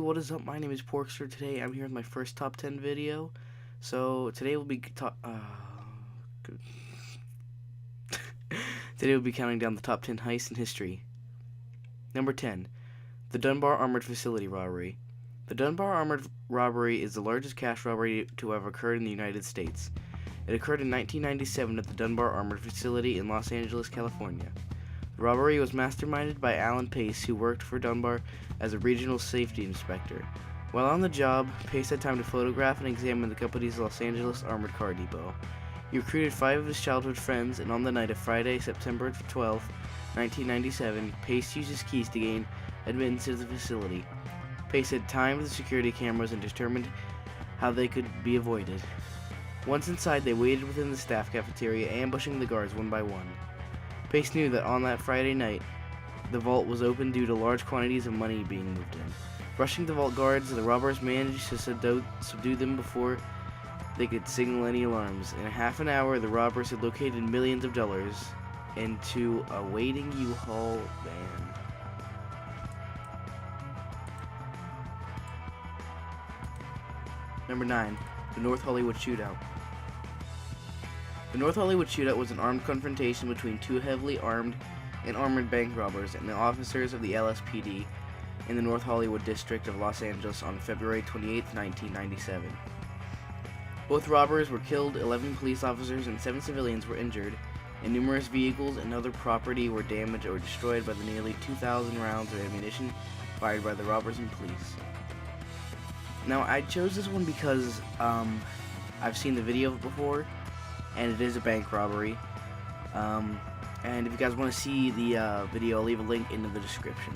what is up? My name is Porkster. Today I'm here with my first top 10 video. So today we'll be today we'll be counting down the top 10 heists in history. Number 10, the Dunbar Armored Facility Robbery. The Dunbar Armored Robbery is the largest cash robbery to have occurred in the United States. It occurred in 1997 at the Dunbar Armored Facility in Los Angeles, California. The robbery was masterminded by Alan Pace, who worked for Dunbar as a regional safety inspector. While on the job, Pace had time to photograph and examine the company's Los Angeles armored car depot. He recruited 5 of his childhood friends, and on the night of Friday, September 12, 1997, Pace used his keys to gain admittance to the facility. Pace had timed the security cameras and determined how they could be avoided. Once inside, they waited within the staff cafeteria, ambushing the guards one by one. Pace knew that on that Friday night, the vault was open due to large quantities of money being moved in. Rushing the vault guards, the robbers managed to subdue them before they could signal any alarms. In a half an hour, the robbers had located millions of dollars into a waiting U-Haul van. Number 9, the North Hollywood Shootout. The North Hollywood Shootout was an armed confrontation between 2 heavily armed and armored bank robbers and the officers of the LSPD in the North Hollywood district of Los Angeles on February 28, 1997. Both robbers were killed, 11 police officers and 7 civilians were injured, and numerous vehicles and other property were damaged or destroyed by the nearly 2,000 rounds of ammunition fired by the robbers and police. Now, I chose this one because I've seen the video of it before, and it is a bank robbery. And if you guys want to see the video, I'll leave a link in the description.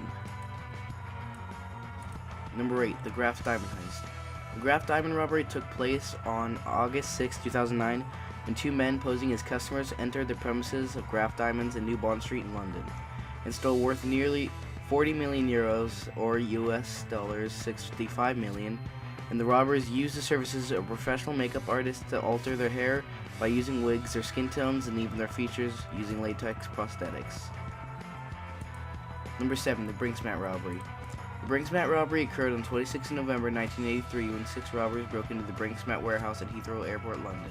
Number 8, the Graff Diamond Heist. The Graff Diamond robbery took place on August 6, 2009, when 2 men posing as customers entered the premises of Graff Diamonds in New Bond Street in London and stole worth nearly 40 million euros, or US dollars 65 million, and the robbers used the services of professional makeup artists to alter their hair by using wigs, their skin tones, and even their features using latex prosthetics. Number 7, the Brinksmat Robbery. The Brinksmat robbery occurred on 26 November 1983 when 6 robbers broke into the Brinksmat warehouse at Heathrow Airport, London.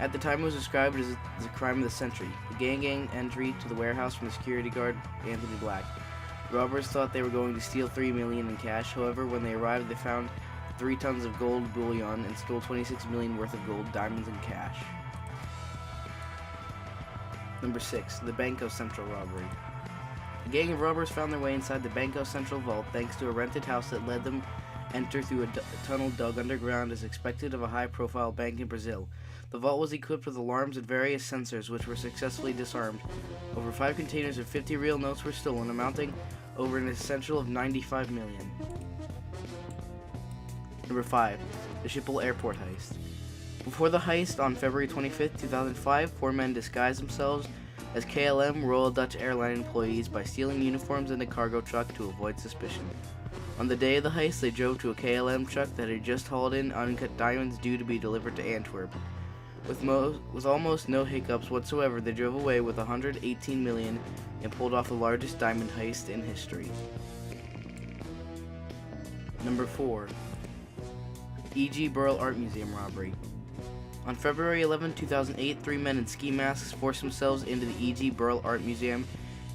At the time, it was described as a crime of the century. The gang entry to the warehouse from the security guard, Anthony Black. The robbers thought they were going to steal $3 million in cash. However, when they arrived, they found 3 tons of gold bullion and stole $26 million worth of gold, diamonds, and cash. Number 6, the Banco Central Robbery. A gang of robbers found their way inside the Banco Central vault thanks to a rented house that let them enter through a tunnel dug underground as expected of a high-profile bank in Brazil. The vault was equipped with alarms and various sensors, which were successfully disarmed. Over 5 containers of 50 real notes were stolen, amounting over an essential of $95 million. Number 5, the Schiphol Airport Heist. Before the heist, on February 25, 2005, 4 men disguised themselves as KLM Royal Dutch Airline employees by stealing uniforms in a cargo truck to avoid suspicion. On the day of the heist, they drove to a KLM truck that had just hauled in uncut diamonds due to be delivered to Antwerp. With almost no hiccups whatsoever, they drove away with $118 million and pulled off the largest diamond heist in history. Number 4, E.G. Burrell Art Museum Robbery. On February 11, 2008, 3 men in ski masks forced themselves into the E.G. Burrell Art Museum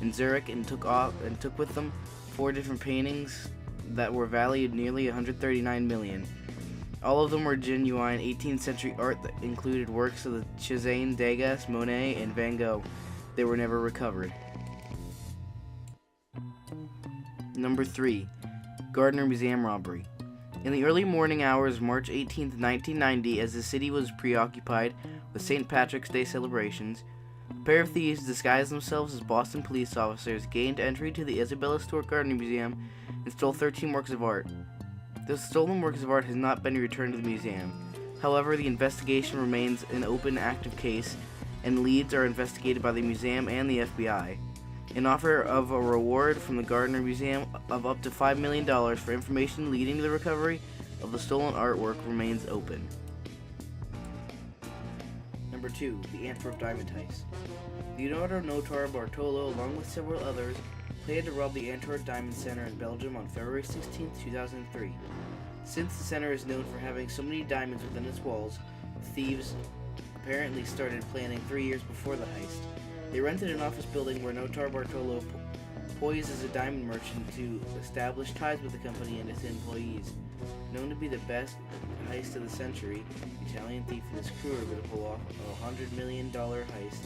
in Zurich and took with them 4 different paintings that were valued nearly $139 million. All of them were genuine 18th century art that included works of the Cézanne, Degas, Monet, and Van Gogh. They were never recovered. Number 3, Gardner Museum Robbery. In the early morning hours of March 18, 1990, as the city was preoccupied with St. Patrick's Day celebrations, a pair of thieves disguised themselves as Boston police officers gained entry to the Isabella Stewart Gardner Museum and stole 13 works of art. The stolen works of art has not been returned to the museum. However, the investigation remains an open, active case, and leads are investigated by the museum and the FBI. An offer of a reward from the Gardner Museum of up to $5 million for information leading to the recovery of the stolen artwork remains open. Number 2, the Antwerp Diamond Heist. Leonardo Notar Bartolo, along with several others, planned to rob the Antwerp Diamond Center in Belgium on February 16, 2003. Since the center is known for having so many diamonds within its walls, thieves apparently started planning 3 years before the heist. They rented an office building where Notar Bartolo posed as a diamond merchant to establish ties with the company and its employees. Known to be the best heist of the century, the Italian thief and his crew are going to pull off a $100 million heist.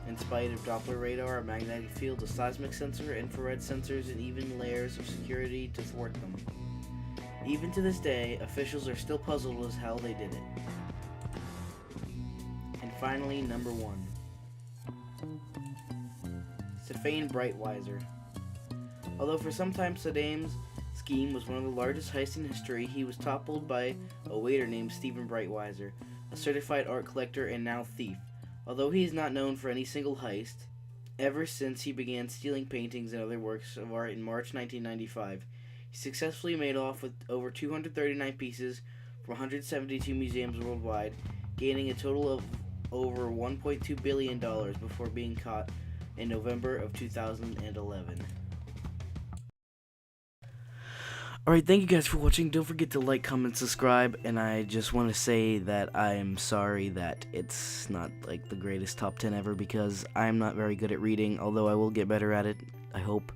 In spite of Doppler radar, a magnetic field, a seismic sensor, infrared sensors, and even layers of security to thwart them. Even to this day, officials are still puzzled as how they did it. And finally, number 1. Stefan Breitweiser. Although for some time Saddam's scheme was one of the largest heists in history, he was toppled by a waiter named Stephen Breitweiser, a certified art collector and now thief. Although he is not known for any single heist, ever since he began stealing paintings and other works of art in March 1995, he successfully made off with over 239 pieces from 172 museums worldwide, gaining a total of over $1.2 billion before being caught in November of 2011. Alright, thank you guys for watching. Don't forget to like, comment, subscribe, and I just want to say that I am sorry that it's not like the greatest top 10 ever because I'm not very good at reading, although I will get better at it, I hope,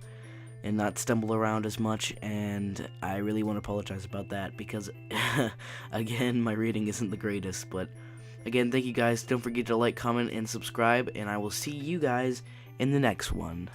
and not stumble around as much, and I really want to apologize about that because, again, my reading isn't the greatest, but again, thank you guys. Don't forget to like, comment, and subscribe, and I will see you guys in the next one.